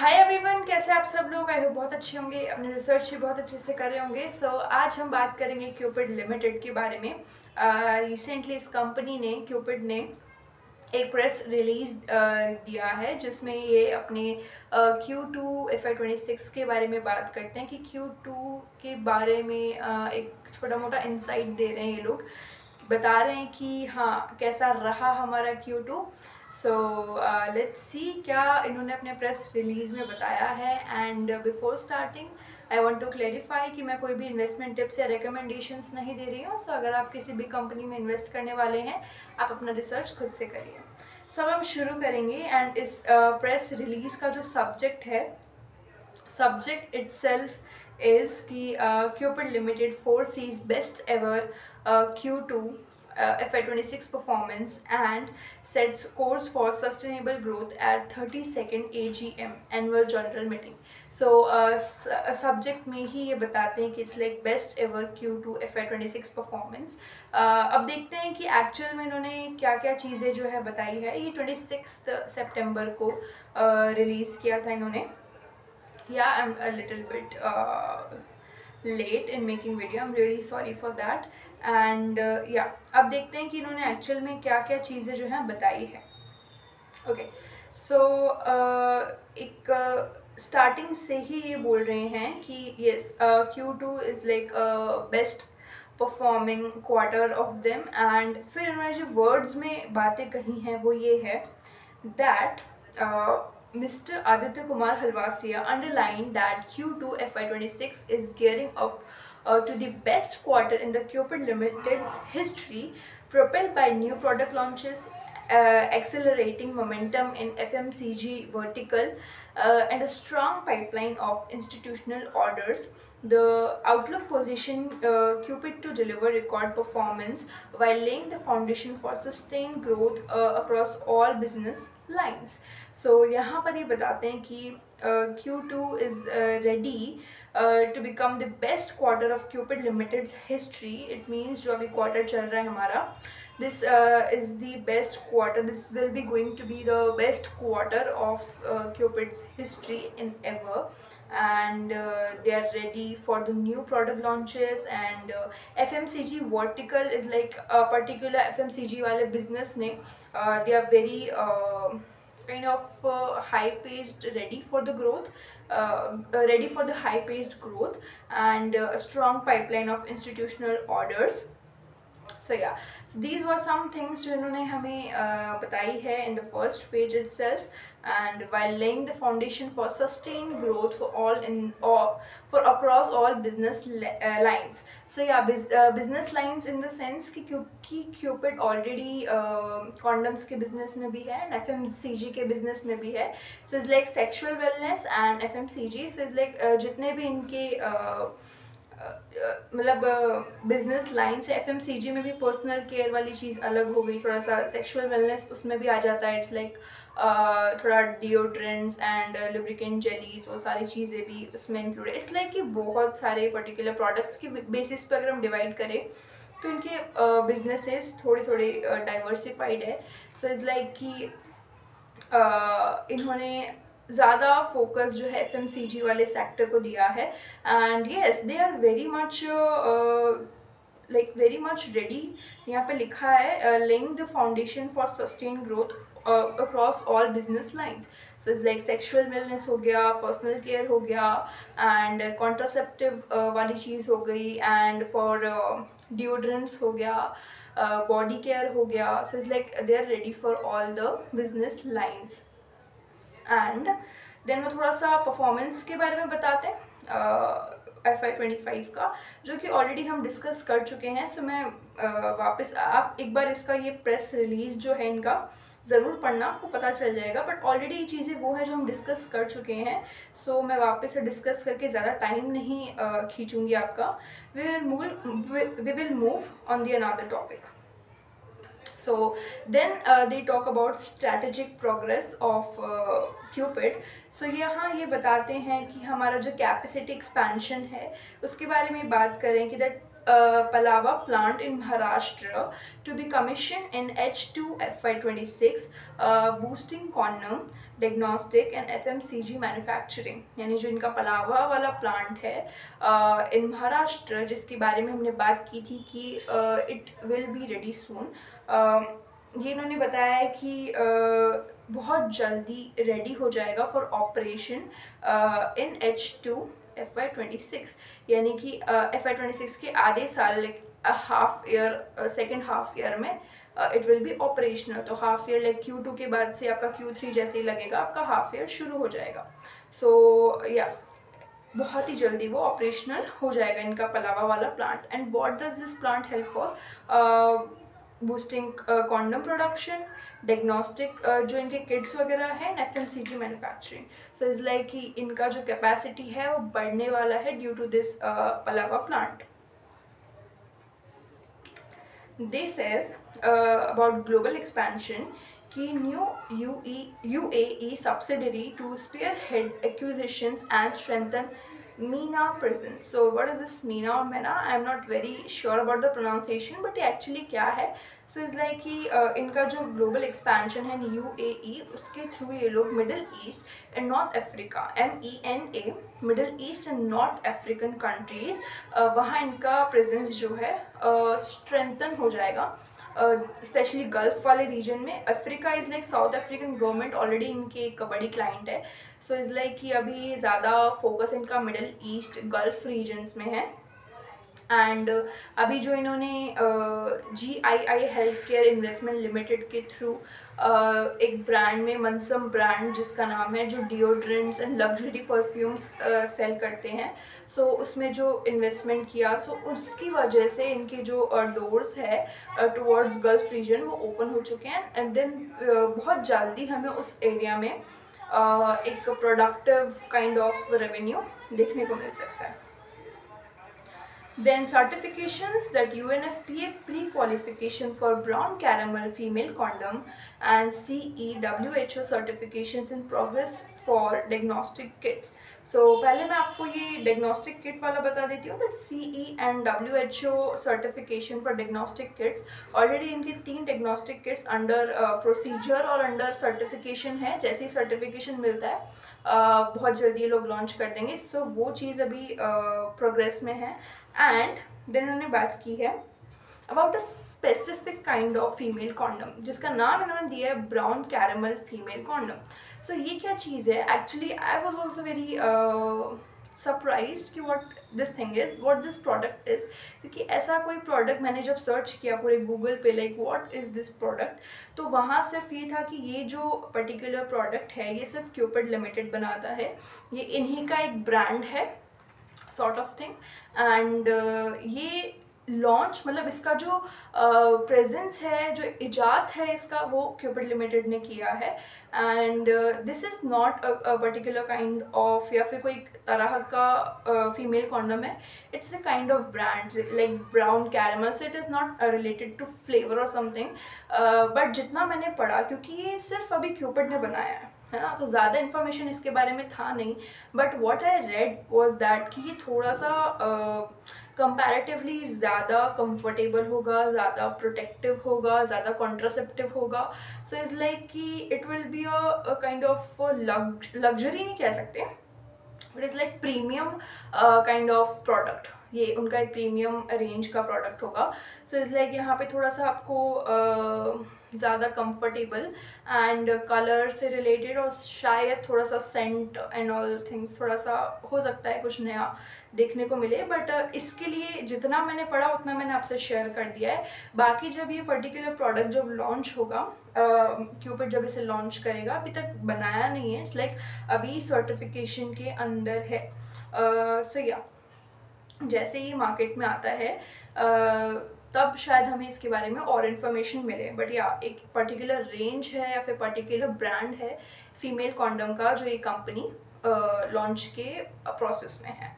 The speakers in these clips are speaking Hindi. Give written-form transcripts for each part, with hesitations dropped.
हाय एवरीवन, कैसे आप सब लोग। आई होप बहुत अच्छे होंगे, अपने रिसर्च भी बहुत अच्छे से कर रहे होंगे। आज हम बात करेंगे क्यूपिड लिमिटेड के बारे में। रिसेंटली इस कंपनी ने क्यूपिड ने एक प्रेस रिलीज दिया है जिसमें ये अपने Q2 FY26 के बारे में बात करते हैं कि Q2 के बारे में एक छोटा मोटा इंसाइट दे रहे हैं। ये लोग बता रहे हैं कि हाँ कैसा रहा हमारा Q2। लेट्स सी क्या इन्होंने अपने प्रेस रिलीज में बताया है। And before starting I want to clarify कि मैं कोई भी इन्वेस्टमेंट टिप्स या रिकमेंडेशंस नहीं दे रही हूँ। अगर आप किसी भी कंपनी में इन्वेस्ट करने वाले हैं, आप अपना रिसर्च खुद से करिए। अब हम शुरू करेंगे। एंड इस प्रेस रिलीज का जो सब्जेक्ट है, subject itself is कि Cupid Limited foresees best ever Q2 FY26 performance and sets course for sustainable growth at 32nd AGM Annual General Meeting. Subject में ही ये बताते हैं कि it's like best ever Q2 FY26 performance. अब देखते हैं कि एक्चुअल में इन्होंने क्या क्या चीज़ें जो है बताई है। ये 26 सितंबर को रिलीज़ किया था इन्होंने। Yeah, I'm a little bit late in making video. I'm really sorry for that. And yeah, अब देखते हैं कि इन्होंने एक्चुअल में क्या क्या चीज़ें जो हैं बताई है। ओके, सो एक स्टार्टिंग से ही ये बोल रहे हैं कि yes Q2 is like best performing quarter of them. And फिर इन्होंने जो वर्ड्स में बातें कही हैं वो ये है that Mr. Aditya Kumar Halwasia underlined that Q2 FY26 is gearing up to the best quarter in the Cupid Limited's history, propelled by new product launches, accelerating momentum in FMCG vertical, and a strong pipeline of institutional orders. The outlook position Cupid to deliver record performance while laying the foundation for sustained growth across all business lines. यहाँ पर ये बताते हैं कि Q2 is ready to become the best quarter of Cupid Limited's history. It means जो अभी quarter चल रहा है हमारा, this is the best quarter. This will be going to be the best quarter of Cupid's history in ever. And they are ready for the new product launches. And FMCG vertical is like a particular FMCG वाले business ने they are very kind of high-paced, ready for the growth, ready for the high-paced growth, and a strong pipeline of institutional orders. So these were some things जो इन्होंने हमें बताई है in the first page itself, and while laying the foundation for sustained growth for across all business lines. Business lines in the sense कि क्योंकि Cupid already condoms के business में भी है and FMCG के business में भी है. So it's like sexual wellness and FMCG. So it's like जितने भी इनके मतलब बिजनेस लाइन से FMCG में भी पर्सनल केयर वाली चीज़ अलग हो गई, थोड़ा सा सेक्सुअल वेलनेस उसमें भी आ जाता है। इट्स लाइक थोड़ा डिओड्रेंट्स एंड लुब्रिकेंट जेलीज, वो सारी चीज़ें भी उसमें इंक्लूड है। इट्स लाइक कि बहुत सारे पर्टिकुलर प्रोडक्ट्स की बेसिस पे अगर हम डिवाइड करें तो इनके बिजनेसेस थोड़े थोड़े डाइवर्सिफाइड है। सो इट्स लाइक कि इन्होंने ज़्यादा फोकस जो है FMCG वाले सेक्टर को दिया है। And yes, they are very much very much ready. यहाँ पे लिखा है laying the foundation for sustain growth across all business lines. So it's like sexual wellness हो गया, पर्सनल केयर हो गया, एंड कॉन्ट्रासेप्टिव वाली चीज़ हो गई, एंड फॉर डिओड्रेंट्स हो गया, बॉडी केयर हो गया। So it's like they are ready for all the business lines. And then वो थोड़ा सा परफॉर्मेंस के बारे में बताते हैं FY25 का, जो कि ऑलरेडी हम डिस्कस कर चुके हैं। सो मैं वापस, आप एक बार इसका ये प्रेस रिलीज जो है इनका ज़रूर पढ़ना, आपको पता चल जाएगा। बट ऑलरेडी ये चीज़ें वो हैं जो हम डिस्कस कर चुके हैं। सो मैं वापस से डिस्कस करके ज़्यादा टाइम नहीं खींचूँगी आपका। We will move on the another topic. So then they talk about strategic progress of Cupid. So यहाँ ये बताते हैं कि हमारा जो कैपेसिटी एक्सपेंशन है उसके बारे में बात करें कि that Palava plant in Maharashtra to be commissioned in H2 FY26, boosting Quantum diagnostic and FMCG manufacturing, यानी जो इनका पलावा वाला प्लांट है इन महाराष्ट्र, जिसके बारे में हमने बात की थी कि it will be ready soon. ये इन्होंने बताया है कि बहुत जल्दी रेडी हो जाएगा for operation in H2 FY26, यानी कि FY26 के आधे साल, like half year, second half year में इट विल बी ऑपरेशनल। तो हाफ ईयर लाइक Q2 के बाद से आपका Q3 जैसे ही लगेगा आपका हाफ ईयर शुरू हो जाएगा। सो या बहुत ही जल्दी वो ऑपरेशनल हो जाएगा इनका पलावा वाला plant. And what does this plant help for? Boosting condom production, diagnostic जो इनके किट्स वगैरह है, and FMCG manufacturing. So is like कि इनका जो कैपेसिटी है वो बढ़ने वाला है due to this Palava plant. This says about global expansion कि new UAE subsidiary to spearhead acquisitions and strengthen MENA presence. So what is this MENA or MENA? I am not very sure about the pronunciation, but ये actually क्या है? So it's like कि इनका जो global expansion है UAE, उसके थ्रू ये लोग middle east and north Africa, MENA, middle east and north African countries, वहाँ इनका प्रेजेंस जो है स्ट्रेंथन हो जाएगा, स्पेशली गल्फ वाले रीजन में। Africa is like south African government already इनके एक बड़ी क्लाइंट है। सो इज़ लाइक कि अभी ज़्यादा फोकस इनका मिडल ईस्ट गल्फ रीजन्स में है। एंड अभी जो इन्होंने GII health care investment limited के थ्रू एक ब्रांड में, मनसम ब्रांड जिसका नाम है, जो deodorants and luxury perfumes sell करते हैं, सो उसमें जो इन्वेस्टमेंट किया, सो उसकी वजह से इनके जो डोर्स है टुवर्ड्स गल्फ रीजन वो ओपन हो चुके हैं। एंड देन बहुत जल्दी हमें उस एरिया में एक प्रोडक्टिव काइंड ऑफ रेवेन्यू देखने को मिल सकता है। Then certifications that UNFPA pre-qualification for brown caramel female condom and CE WHO certifications in progress for diagnostic kits. So पहले मैं आपको ये diagnostic kit वाला बता देती हूँ, but CE and WHO certification for diagnostic kits, already इनकी 3 diagnostic kits under procedure और under certification है। जैसे ही certification मिलता है बहुत जल्दी ये लोग लॉन्च कर देंगे। सो वो चीज़ अभी प्रोग्रेस में है। एंड देन उन्होंने बात की है about a specific kind of female condom, जिसका नाम इन्होंने दिया है brown caramel female condom. So ये क्या चीज़ है? Actually I was also very surprised कि what this thing is, what this product is, क्योंकि ऐसा कोई प्रोडक्ट मैंने जब सर्च किया पूरे गूगल पे, like what is this product, तो वहाँ सिर्फ ये था कि ये जो पर्टिकुलर प्रोडक्ट है ये सिर्फ क्यूपिड लिमिटेड बनाता है, ये इन्हीं का एक ब्रांड है सॉर्ट ऑफ थिंग। एंड ये लॉन्च, मतलब इसका जो प्रेजेंस है, जो इजाद है इसका, वो क्यूपिड लिमिटेड ने किया है। And this is not a particular kind of, या फिर कोई तरह का फीमेल कॉन्डम है, it's a kind of brand like brown caramel. So it is not related to flavour और समथिंग, बट जितना मैंने पढ़ा, क्योंकि ये सिर्फ अभी क्यूपिड ने बनाया है ना, तो ज़्यादा इन्फॉर्मेशन इसके बारे में था नहीं, but what I read was that कि ये थोड़ा सा कंपैरेटिवली ज़्यादा कंफर्टेबल होगा, ज़्यादा प्रोटेक्टिव होगा, ज़्यादा कॉन्ट्रासेप्टिव होगा। सो इज़ लाइक कि it will be a kind of luxury नहीं कह सकते, but is like premium kind of product. ये उनका एक प्रीमियम रेंज का प्रोडक्ट होगा। सो इज़ लाइक यहाँ पे थोड़ा सा आपको ज़्यादा कंफर्टेबल एंड कलर से रिलेटेड, और शायद थोड़ा सा सेंट एंड ऑल थिंग्स थोड़ा सा हो सकता है कुछ नया देखने को मिले, बट इसके लिए जितना मैंने पढ़ा उतना मैंने आपसे शेयर कर दिया है। बाकी जब ये पर्टिकुलर प्रोडक्ट जब लॉन्च होगा, क्यूपिड जब इसे लॉन्च करेगा, अभी तक बनाया नहीं है, इट्स लाइक अभी सर्टिफिकेशन के अंदर है। सो या जैसे ही मार्केट में आता है तब शायद हमें इसके बारे में और इन्फॉर्मेशन मिले, बट या एक पर्टिकुलर रेंज है या फिर पर्टिकुलर ब्रांड है फीमेल कॉन्डम का, जो ये कंपनी लॉन्च के प्रोसेस में है।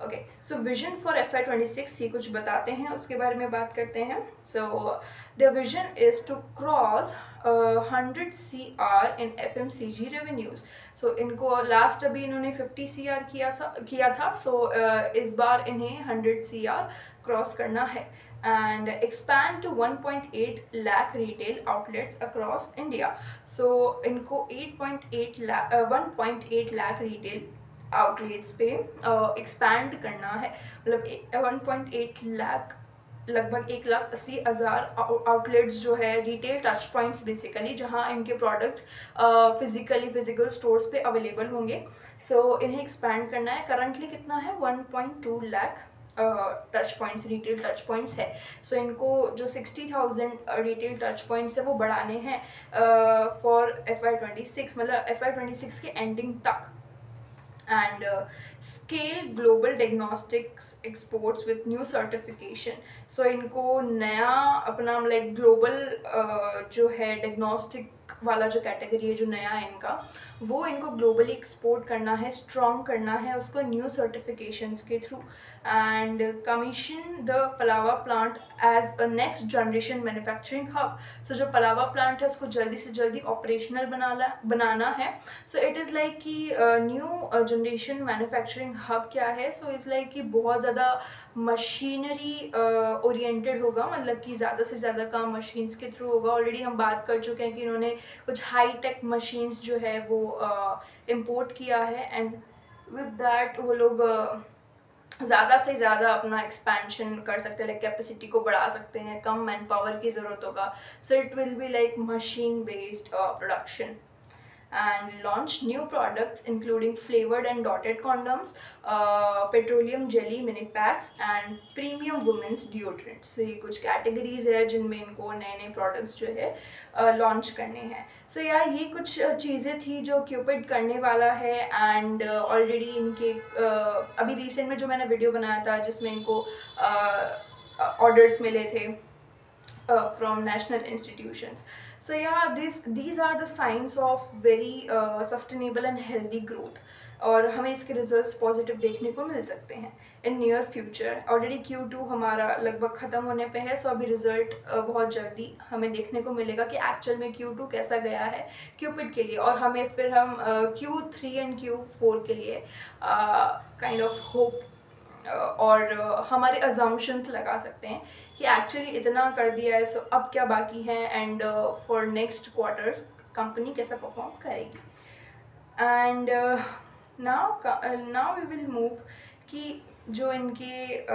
Okay, so vision for FY26 ये कुछ बताते हैं, उसके बारे में बात करते हैं। So the vision is to cross 100 CR in FMCG revenues. So इनको लास्ट अभी इन्होंने 50 CR किया था, सो इस बार इन्हें 100 CR क्रॉस करना है। and expand to 1.8 lakh retail outlets across India. So इनको 1.8 lakh retail outlets पे expand करना है, मतलब 1.8 लाख, लगभग 1,80,000 आउटलेट्स जो है, रिटेल टच पॉइंट्स बेसिकली, जहां इनके प्रोडक्ट्स फिजिकल स्टोर्स पे अवेलेबल होंगे. सो इन्हें एक्सपैंड करना है. करंटली कितना है, 1.2 lakh touch points, retail touch points है. सो इनको जो 60,000 रिटेल टच पॉइंट्स है वो बढ़ाने हैं फॉर FY26, मतलब FY26 के एंडिंग तक. And scale global diagnostics exports with new certification. So इनको नया अपना like global जो है diagnostic वाला जो कैटेगरी है जो नया है इनका, वो इनको ग्लोबली एक्सपोर्ट करना है, स्ट्रॉन्ग करना है उसको न्यू सर्टिफिकेशंस के through. And commission the Palava plant as a next generation manufacturing hub. So जो पलावा प्लांट है उसको जल्दी से जल्दी ऑपरेशनल बनाना है. सो इट इज़ लाइक कि न्यू जनरेशन मैन्युफैक्चरिंग हब क्या है, सो इज़ लाइक कि बहुत ज़्यादा मशीनरी ओरिएंटेड होगा, मतलब कि ज़्यादा से ज़्यादा काम मशीन्स के थ्रू होगा. ऑलरेडी हम बात कर चुके हैं कि इन्होंने कुछ हाई टेक मशीन्स जो है वो इम्पोर्ट किया है, एंड विद दैट वो लोग ज़्यादा से ज़्यादा अपना एक्सपेंशन कर सकते हैं, लाइक कैपेसिटी को बढ़ा सकते हैं, कम मैन पावर की ज़रूरत होगा. So it will be like machine based production. And launch new products including flavored and dotted condoms, petroleum jelly mini packs and premium women's deodorants. So ये कुछ categories है जिनमें इनको नए नए products जो है launch करने हैं. So यार ये कुछ चीज़ें थी जो Cupid करने वाला है. and already इनके अभी recent में जो मैंने video बनाया था जिसमें इनको orders मिले थे from national institutions. So yeah, these are the signs of very sustainable and healthy growth. और हमें इसके रिजल्ट्स पॉजिटिव देखने को मिल सकते हैं in near future. Already Q2 हमारा लगभग ख़त्म होने पे है. सो अभी रिजल्ट बहुत जल्दी हमें देखने को मिलेगा कि एक्चुअल में Q2 कैसा गया है क्यूपिड के लिए. और हमें फिर हम Q3 एंड Q4 के लिए काइंड ऑफ होप और हमारे अजम्पशंस लगा सकते हैं कि एक्चुअली इतना कर दिया है, सो अब क्या बाकी है, and for next quarters company कैसा परफॉर्म करेगी. And now we will move कि जो इनके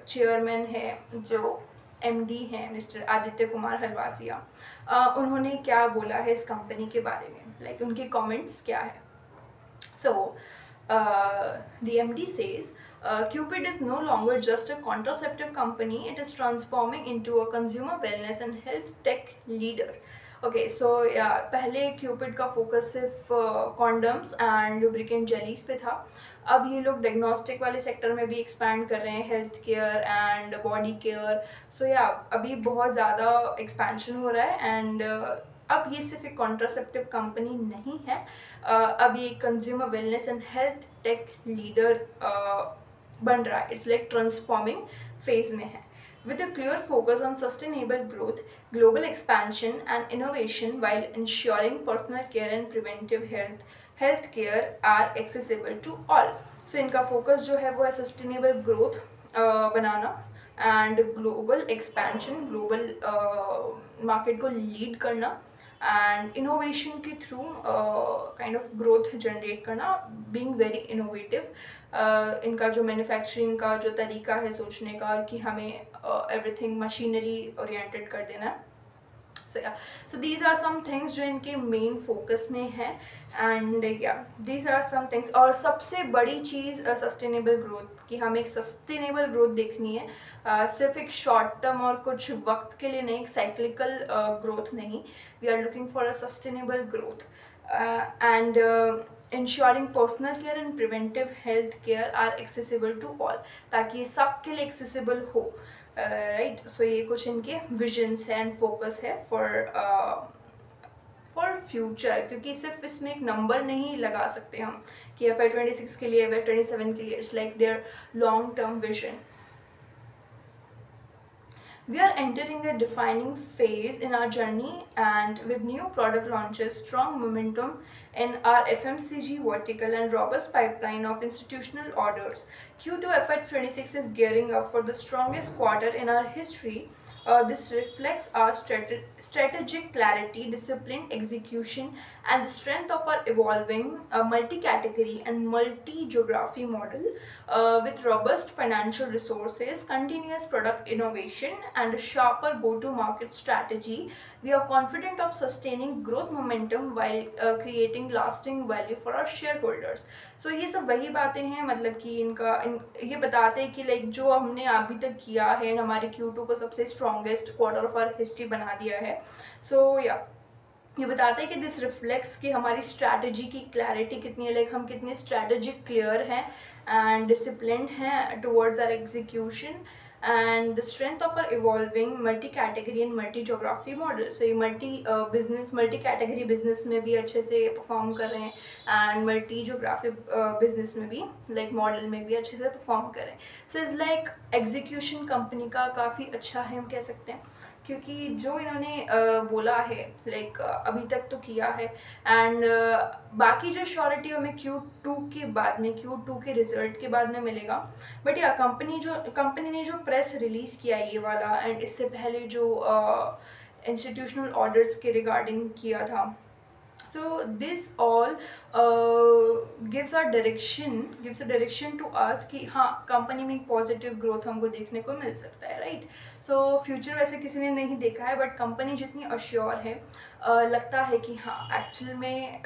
चेयरमैन है, जो MD हैं मिस्टर आदित्य कुमार हलवासिया, उन्होंने क्या बोला है इस कंपनी के बारे में, लाइक उनके कमेंट्स क्या है. सो the MD says, Cupid is no longer just a contraceptive company, it is transforming into a consumer wellness and health tech leader. Okay so पहले Cupid का फोकस सिर्फ कॉन्डम्स एंड लुब्रिकेंट जेलीज पे था. अब ये लोग डायग्नोस्टिक वाले सेक्टर में भी एक्सपैंड कर रहे हैं, health care and body care. So अभी बहुत ज़्यादा एक्सपेंशन हो रहा है. एंड अब ये सिर्फ एक कॉन्ट्रासेप्टिव कंपनी नहीं है, अब ये consumer wellness and health take leader बन रहा है. इट्स लाइक ट्रांसफॉर्मिंग फेज में है. With a clear focus on sustainable growth, global expansion and innovation while ensuring personal care and preventive health care are accessible to all. So इनका focus जो है वो है sustainable growth banana and global expansion, global market को lead करना and innovation के through kind of growth generate करना, being very innovative. इनका जो मैन्युफैक्चरिंग का जो तरीका है सोचने का कि हमें एवरीथिंग मशीनरी ओरिएंटेड कर देना है. So these are some things जो इनके मेन फोकस में है. And these are some things. और सबसे बड़ी चीज़ सस्टेनेबल ग्रोथ, कि हमें एक सस्टेनेबल ग्रोथ देखनी है, सिर्फ एक शॉर्ट टर्म और कुछ वक्त के लिए नहीं, एक साइक्लिकल ग्रोथ नहीं. We are looking for a sustainable growth and ensuring personal care and preventive health care are accessible to all, ताकि सबके लिए accessible हो. राइट. सो ये कुछ इनके विजन्स है एंड फोकस है फॉर फ्यूचर, क्योंकि सिर्फ इसमें एक नंबर नहीं लगा सकते हम कि FY26 के लिए, FY27 के लिए. It's like their long term vision. We are entering a defining phase in our journey, and with new product launches, strong momentum in our FMCG vertical, and robust pipeline of institutional orders, Q2 FY26 is gearing up for the strongest quarter in our history. This reflects our strategic clarity, disciplined execution, and the strength of our evolving multi-category and multi-geography model with robust financial resources, continuous product innovation, and a sharper go-to-market strategy. We are confident of sustaining growth momentum while creating lasting value for our shareholders. So ये सब वही बातें हैं, मतलब कि ये बताते हैं कि लाइक जो हमने अभी तक किया है हमारे Q2 को सबसे strongest quarter of our history बना दिया है. सो या ये बताते हैं कि दिस रिफ्लेक्ट्स कि हमारी स्ट्रैटेजी की क्लैरिटी कितनी है, लाइक हम कितने स्ट्रैटेजिक क्लियर हैं एंड डिसिप्लिन्ड हैं towards our execution, and the strength of our evolving multi-category and multi-geography model. So ये multi-category business में भी अच्छे से perform कर रहे हैं and multi-geography business में भी like model में भी अच्छे से perform कर रहे हैं. So it's like execution company का काफ़ी अच्छा है हम कह सकते हैं, क्योंकि जो इन्होंने बोला है लाइक अभी तक तो किया है एंड बाकी जो श्योरिटी हमें Q2 के बाद में Q2 के रिजल्ट के बाद में मिलेगा. बट या कंपनी ने जो प्रेस रिलीज़ किया ये वाला एंड इससे पहले जो इंस्टीट्यूशनल ऑर्डर्स के रिगार्डिंग किया था, so this all gives a direction to us कि हाँ कंपनी में पॉजिटिव ग्रोथ हमको देखने को मिल सकता है, राइट. सो फ्यूचर वैसे किसी ने नहीं देखा है, बट कंपनी जितनी अश्योर है लगता है कि हाँ एक्चुअल में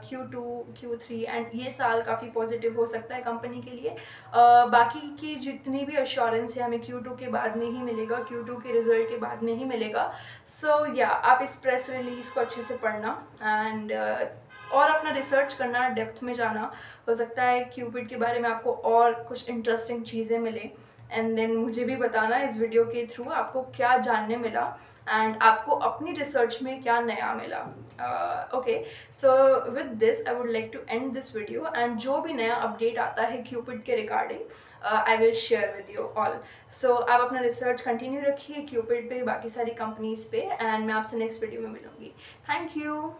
Q2 Q3 एंड ये साल काफ़ी पॉजिटिव हो सकता है कंपनी के लिए. बाकी की जितनी भी अश्योरेंस है हमें Q2 के बाद में ही मिलेगा, Q2 के रिजल्ट के बाद में ही मिलेगा. सो या आप इस प्रेस रिलीज़ को अच्छे से पढ़ना एंड और अपना रिसर्च करना, डेप्थ में जाना. हो सकता है क्यूपिड के बारे में आपको और कुछ इंटरेस्टिंग चीज़ें मिले एंड देन मुझे भी बताना इस वीडियो के थ्रू आपको क्या जानने मिला एंड आपको अपनी रिसर्च में क्या नया मिला. Okay, so with this I would like to end this video and जो भी नया अपडेट आता है क्यूपिड के regarding I will share with you all. So आप अपना रिसर्च कंटिन्यू रखिए क्यूपिड पे, बाकी सारी कंपनीज पे, एंड मैं आपसे नेक्स्ट वीडियो में मिलूँगी. Thank you.